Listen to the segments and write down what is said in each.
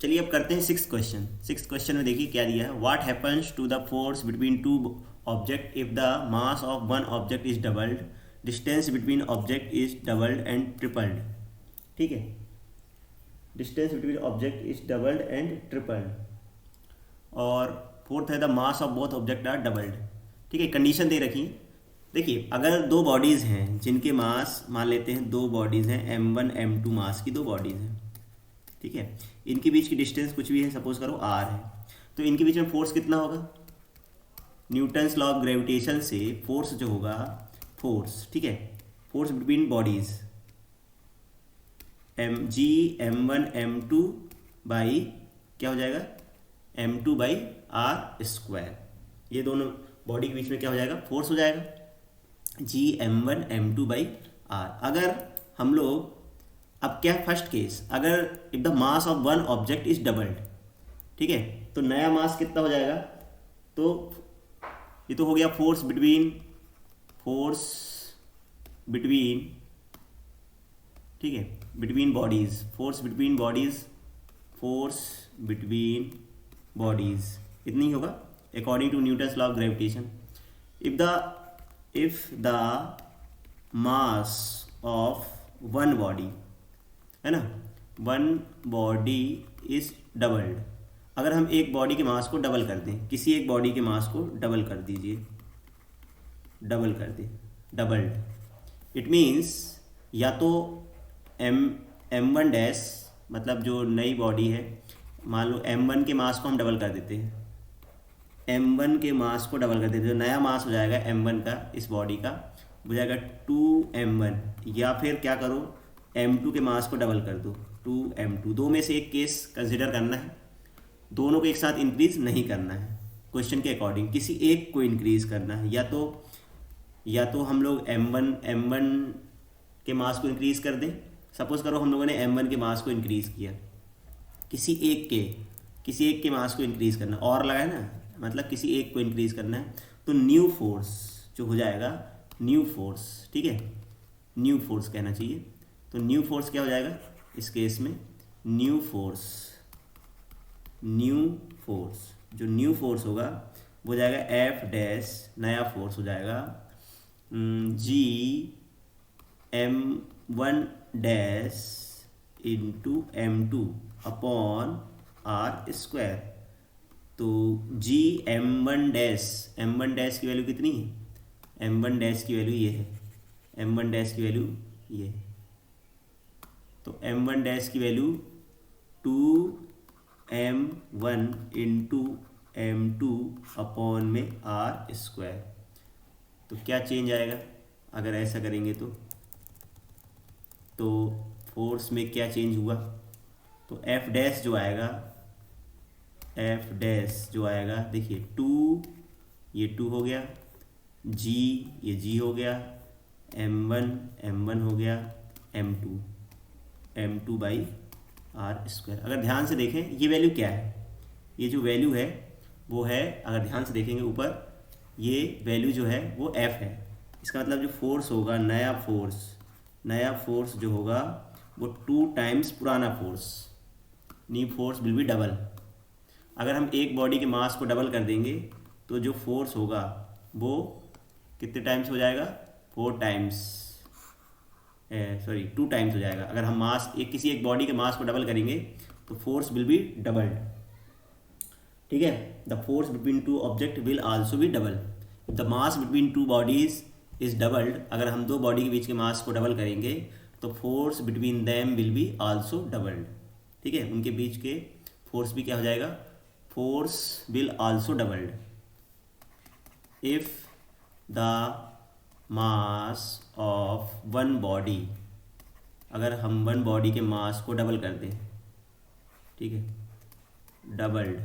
चलिए अब करते हैं सिक्स क्वेश्चन। सिक्स क्वेश्चन में देखिए क्या दिया है। What happens to the force between two object if the mass of one object is doubled, distance between object is doubled and tripled. ठीक है, distance between object is doubled and tripled. और fourth है the mass of both object are doubled. ठीक है, condition दे रखी है। देखिए अगर दो बॉडीज़ हैं जिनके मास मान लेते हैं, दो बॉडीज़ हैं m1 m2 मास की दो बॉडीज़ हैं। ठीक है, इनके बीच की डिस्टेंस कुछ भी है, सपोज करो r है, तो इनके बीच में फोर्स कितना होगा। न्यूटन्स लॉ ऑफ ग्रेविटेशन से फोर्स जो होगा, फोर्स, ठीक है, force between bodies m1 m2 by क्या हो जाएगा m2 बाई r स्क्वायर। ये दोनों बॉडी के बीच में क्या हो जाएगा, फोर्स हो जाएगा m1 m2 बाई r। अगर हम लोग अब क्या फर्स्ट केस, अगर if the mass of one object is doubled, ठीक है, तो नया मास कितना हो जाएगा, तो ये तो हो गया फोर्स बिटवीन, ठीक है, between bodies, force between bodies इतनी ही होगा according to Newton's law of gravitation. If the mass of one body है ना, वन बॉडी इज डबल्ड, अगर हम एक बॉडी के मास को डबल कर दें, किसी एक बॉडी के मास को डबल कर दीजिए, डबल कर दें, डबल्ड, इट मीन्स या तो m1 डैश, मतलब जो नई बॉडी है, मान लो m1 के मास को हम डबल कर देते हैं, m1 के मास को डबल कर देते हैं, जो नया मास हो जाएगा m1 का, इस बॉडी का हो जाएगा 2m1, या फिर क्या करो m2 के मास को डबल कर दो 2m2। दो में से एक केस कंसिडर करना है, दोनों को एक साथ इंक्रीज नहीं करना है, क्वेश्चन के अकॉर्डिंग किसी एक को इंक्रीज करना है। या तो हम लोग m1 के मास को इंक्रीज कर दें, सपोज करो हम लोगों ने m1 के मास को इंक्रीज किया, किसी एक के मास को इंक्रीज करना, और लगा है ना, मतलब किसी एक को इंक्रीज करना है, तो न्यू फोर्स जो हो जाएगा, न्यू फोर्स, ठीक है, न्यू फोर्स कहना चाहिए। तो न्यू फोर्स क्या हो जाएगा इस केस में, न्यू फोर्स, जो न्यू फोर्स होगा वो हो जाएगा एफ डैश, नया फोर्स हो जाएगा m1 dash into m2 upon r square. तो m1 डैश की वैल्यू कितनी है, m1 डैश की वैल्यू ये है, m1 डैश की वैल्यू ये है, तो m1 डैश की value 2m1 into m2 upon में r स्क्वायर। तो क्या चेंज आएगा अगर ऐसा करेंगे, तो फोर्स में क्या चेंज हुआ, तो एफ डैश जो आएगा देखिए 2, ये 2 हो गया, ये g हो गया, m1 हो गया, m2 बाई आर स्क्वायर। अगर ध्यान से देखें ये वैल्यू क्या है, ये जो वैल्यू है वो है, अगर ध्यान से देखेंगे ऊपर, ये वैल्यू जो है वो f है। इसका मतलब जो फोर्स होगा, नया फोर्स जो होगा वो 2 टाइम्स पुराना force, new force will be double. अगर हम एक बॉडी के मास को डबल कर देंगे तो जो फोर्स होगा वो कितने टाइम्स हो जाएगा, 2 टाइम्स हो जाएगा। अगर हम किसी एक बॉडी के मास को डबल करेंगे तो फोर्स विल बी डबल्ड, ठीक है। The force between two object will also be double. The mass between two bodies is doubled, अगर हम दो बॉडी के बीच के मास को डबल करेंगे तो force between them will be also doubled, ठीक है, उनके बीच के फोर्स भी क्या हो जाएगा, force will also doubled. If the mass of one body, अगर हम वन बॉडी के मास को डबल कर दें, ठीक है, doubled,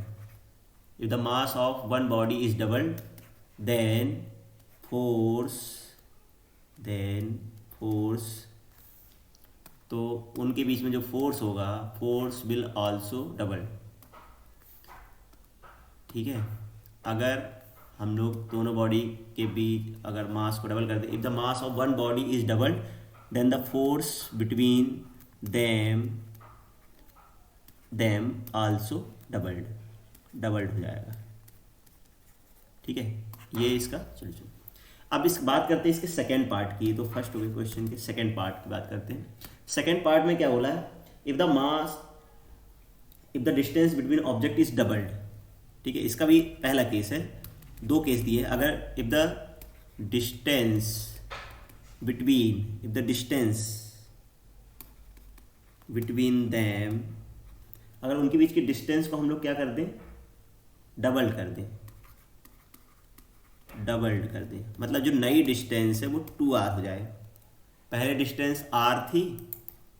if the mass of one body is doubled then force, तो उनके बीच में जो फोर्स होगा, फोर्स विल आल्सो डबल, ठीक है। अगर हम लोग दोनों बॉडी के बीच अगर मास को डबल कर दें, if the mass of one body is doubled then the force between them them also doubled, doubled हो जाएगा। ठीक है, ये इसका चलो चलो। अब इस बात करते हैं इसके सेकेंड पार्ट की। तो फर्स्ट हो गए क्वेश्चन के सेकेंड पार्ट की बात करते हैं। सेकेंड पार्ट में क्या बोला है, if the distance between object is doubled. ठीक है, इसका भी पहला केस है, दो केस दिए। अगर if the distance between them, अगर उनके बीच की डिस्टेंस को हम लोग क्या कर दें, डबल्ड कर दें, मतलब जो नई डिस्टेंस है वो 2r हो जाए। पहले डिस्टेंस r थी,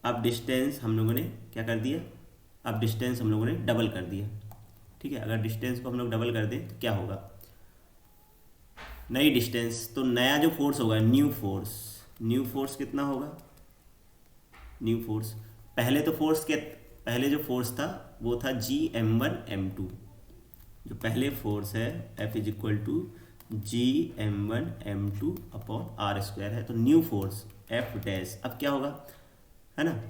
अब डिस्टेंस हम लोगों ने क्या कर दिया, अब डिस्टेंस हम लोगों ने डबल कर दिया। ठीक है, अगर डिस्टेंस को हम लोग डबल कर दें तो क्या होगा, नई डिस्टेंस, तो नया जो फोर्स होगा न्यू फोर्स कितना होगा, न्यू फोर्स, पहले जो फोर्स था वो था Gm1m2। जो पहले फोर्स है F is equal to Gm1m2 upon r square है। तो न्यू फोर्स F डैश अब क्या होगा, है ना,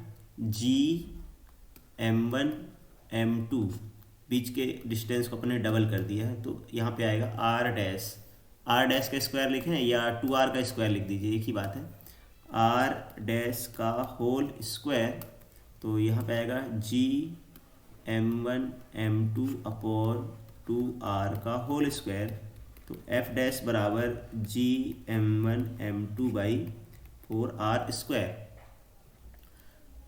Gm1m2, बीच के डिस्टेंस को अपने डबल कर दिया है, तो यहाँ पे आएगा r डैश का स्क्वायर लिखें या 2r का स्क्वायर लिख दीजिए, एक ही बात है, r डैश का होल स्क्वायर। तो यहाँ पे आएगा Gm1m2 अपॉन 2r का होल स्क्वायर। तो f डैश बराबर Gm1m2 बाई 4r स्क्वायर।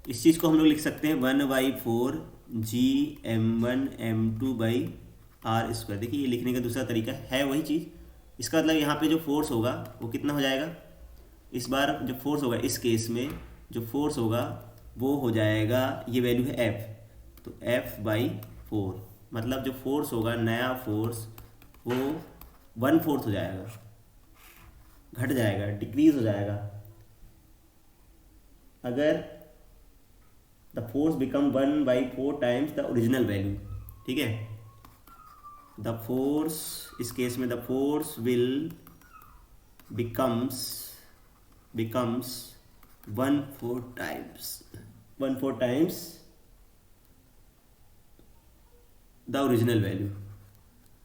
इस चीज़ को हम लोग लिख सकते हैं 1/4 Gm1m2 बाई r स्क्वायर। देखिए ये लिखने का दूसरा तरीका है वही चीज़। इसका मतलब यहाँ पे जो फोर्स होगा वो कितना हो जाएगा, इस बार जो फोर्स होगा, इस केस में जो फोर्स होगा वो हो जाएगा, ये वैल्यू है f, तो f/4, मतलब जो फोर्स होगा नया फोर्स वो 1/4 हो जाएगा, घट जाएगा, डिक्रीज हो जाएगा। अगर the force become 1/4 times the original value. ठीक है, द फोर्स, इस केस में the force will becomes 1/4 times the original value,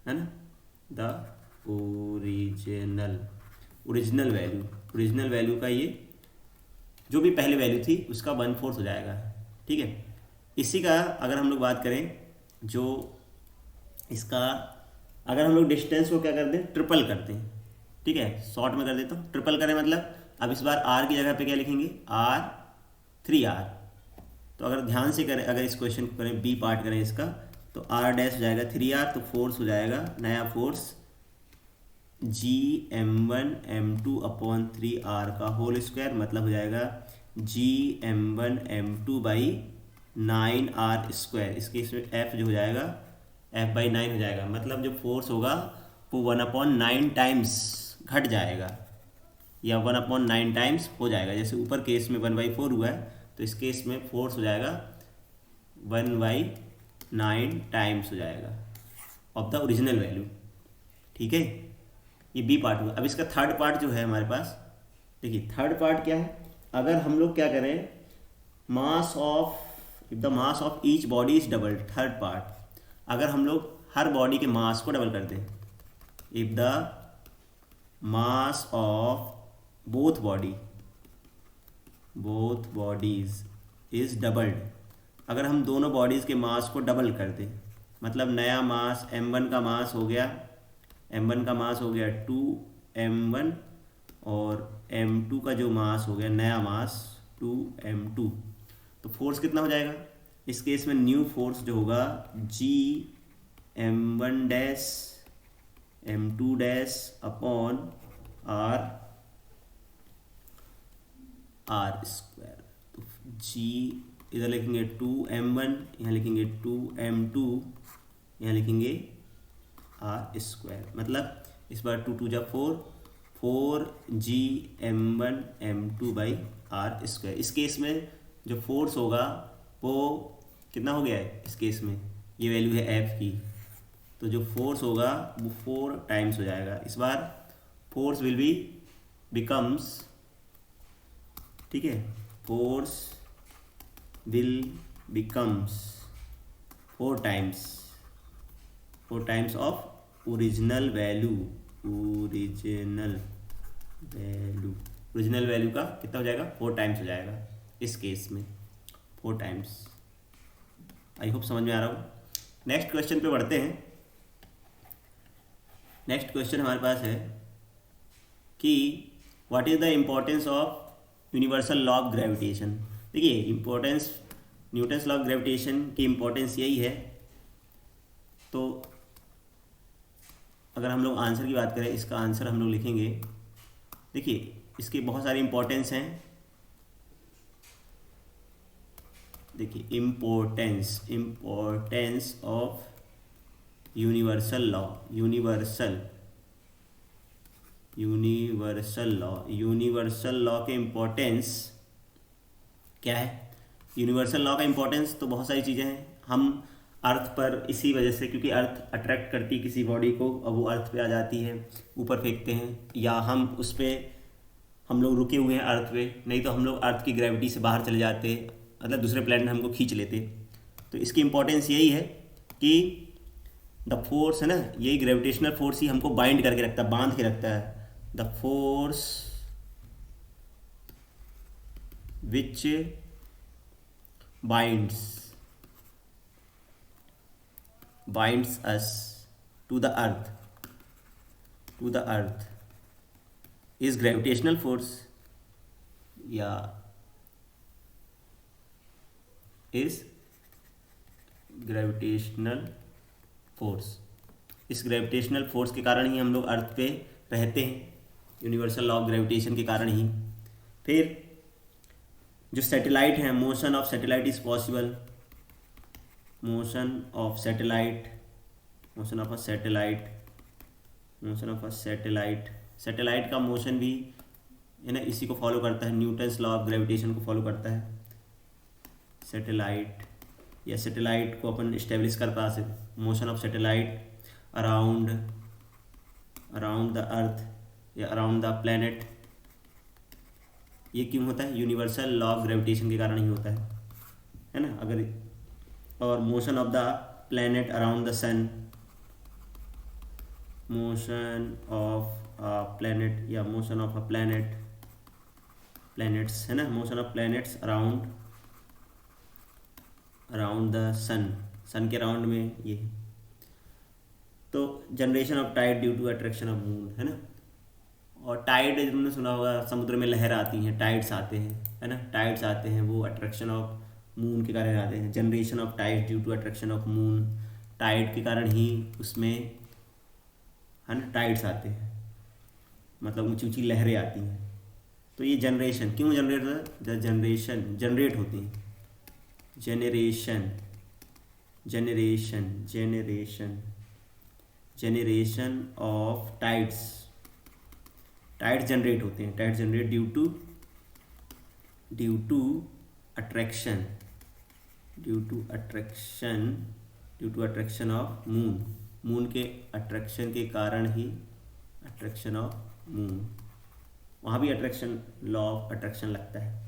है ना, द ओरिजिनल वैल्यू का ये जो भी पहले वैल्यू थी उसका 1/4 हो जाएगा। ठीक है, इसी का अगर हम लोग बात करें, जो इसका अगर हम लोग डिस्टेंस को क्या कर दें, ट्रिपल करते हैं। ठीक है, शॉर्ट में कर देता हूँ, ट्रिपल करें मतलब अब इस बार r की जगह पे क्या लिखेंगे, r 3r। तो अगर ध्यान से करें, अगर इस क्वेश्चन को करें, बी पार्ट करें इसका, तो r डैश हो जाएगा 3r, तो फोर्स हो जाएगा नया फोर्स Gm1m2 अपॉन 3r का होल स्क्वायर, मतलब हो जाएगा Gm1m2 बाई 9r स्क्वायर। इसके इसमें f जो हो जाएगा f/9 हो जाएगा, मतलब जो फोर्स होगा वो 1/9 टाइम्स घट जाएगा या 1/9 टाइम्स हो जाएगा। जैसे ऊपर केस में 1/4 हुआ है, तो इस केस में फोर्स हो जाएगा 1/9 टाइम्स हो जाएगा ऑफ द ओरिजिनल वैल्यू। ठीक है, ये बी पार्ट हुआ। अब इसका थर्ड पार्ट जो है हमारे पास, देखिए थर्ड पार्ट क्या है, अगर हम लोग क्या करें, if the mass of each body is double, third part, अगर हम लोग हर बॉडी के मास को डबल कर दें, if the mass of both bodies is doubled, अगर हम दोनों बॉडीज के मास को डबल कर दें, मतलब नया मास m1 का मास हो गया 2m1 और m2 का जो मास हो गया नया मास 2m2, तो फोर्स कितना हो जाएगा, इस केस में न्यू फोर्स जो होगा Gm1 dash m2 dash upon r square. तो g इधर लिखेंगे 2m1, यहाँ लिखेंगे 2m2, यहाँ लिखेंगे r स्क्वायर, मतलब इस बार 2 2 जा 4 Gm1m2 बाई r स्क्वायर। इस केस में जो फोर्स होगा वो कितना हो गया है, इस केस में ये वैल्यू है f की, तो जो फोर्स होगा वो 4 टाइम्स हो जाएगा। इस बार फोर्स विल बी बिकम्स, ठीक है, force will becomes 4 times, 4 times of original value, original value, original value का कितना हो जाएगा, 4 टाइम्स हो जाएगा इस केस में, 4 टाइम्स। आई होप समझ में आ रहा हो। नेक्स्ट क्वेश्चन पे बढ़ते हैं। नेक्स्ट क्वेश्चन हमारे पास है कि what is the importance of universal law of gravitation. देखिए importance, Newton's law of gravitation की इम्पोर्टेंस यही है। तो अगर हम लोग आंसर की बात करें, इसका आंसर हम लोग लिखेंगे, देखिए इसके बहुत सारे इम्पोर्टेंस हैं। देखिए importance, importance of universal law, universal law, universal law के इम्पोर्टेंस क्या है। यूनिवर्सल लॉ का इम्पोर्टेंस तो बहुत सारी चीज़ें हैं। हम अर्थ पर इसी वजह से, क्योंकि अर्थ अट्रैक्ट करती किसी बॉडी को, अब वो अर्थ पे आ जाती है, ऊपर फेंकते हैं, या हम उस पर, हम लोग रुके हुए हैं अर्थ पे, नहीं तो हम लोग अर्थ की ग्रेविटी से बाहर चले जाते, मतलब दूसरे प्लैनेट हमको खींच लेते। तो इसकी इम्पोर्टेंस यही है कि द फोर्स है ना, यही ग्रेविटेशनल फोर्स ही हमको बाइंड करके रखता है, बांध के रखता है। The force which binds us to the earth is gravitational force, या इज ग्रेविटेशनल फोर्स। इस ग्रेविटेशनल फोर्स के कारण ही हम लोग अर्थ पे रहते हैं, यूनिवर्सल लॉ ऑफ ग्रेविटेशन के कारण ही। फिर जो सैटेलाइट हैं, motion of satellite is possible, motion of satellite, motion of a satellite, motion of a satellite, satellite का मोशन भी है ना इसी को फॉलो करता है, न्यूटन्स लॉ ऑफ ग्रेविटेशन को फॉलो करता है। सैटेलाइट, या सैटेलाइट को अपन इस्टेब्लिश कर पा सकते, motion of satellite around the earth या अराउंड द प्लैनेट, ये क्यों होता है, यूनिवर्सल लॉ ऑफ ग्रेविटेशन के कारण ही होता है ना। अगर, और motion of the planet around the sun, motion of a planet या motion of a planet, planets है ना, motion of planets around the sun के अराउंड में ये। तो generation of tide due to attraction of moon, है ना। और टाइड तुमने सुना होगा, समुद्र में लहर आती हैं, टाइड्स आते हैं, है ना, टाइड्स आते हैं, वो अट्रैक्शन ऑफ मून के कारण आते हैं। Generation of tide due to attraction of moon, tide के कारण ही उसमें है ना टाइड्स आते हैं, मतलब ऊंची ऊंची लहरें आती हैं। तो ये जनरेशन क्यों जनरेट होता है, जनरेशन जनरेट होती है, generation of tides, tides generate होते हैं, tides generate due to attraction of moon के अट्रैक्शन के कारण ही, अट्रैक्शन ऑफ मून, वहाँ भी अट्रैक्शन, लॉ ऑफ अट्रैक्शन लगता है।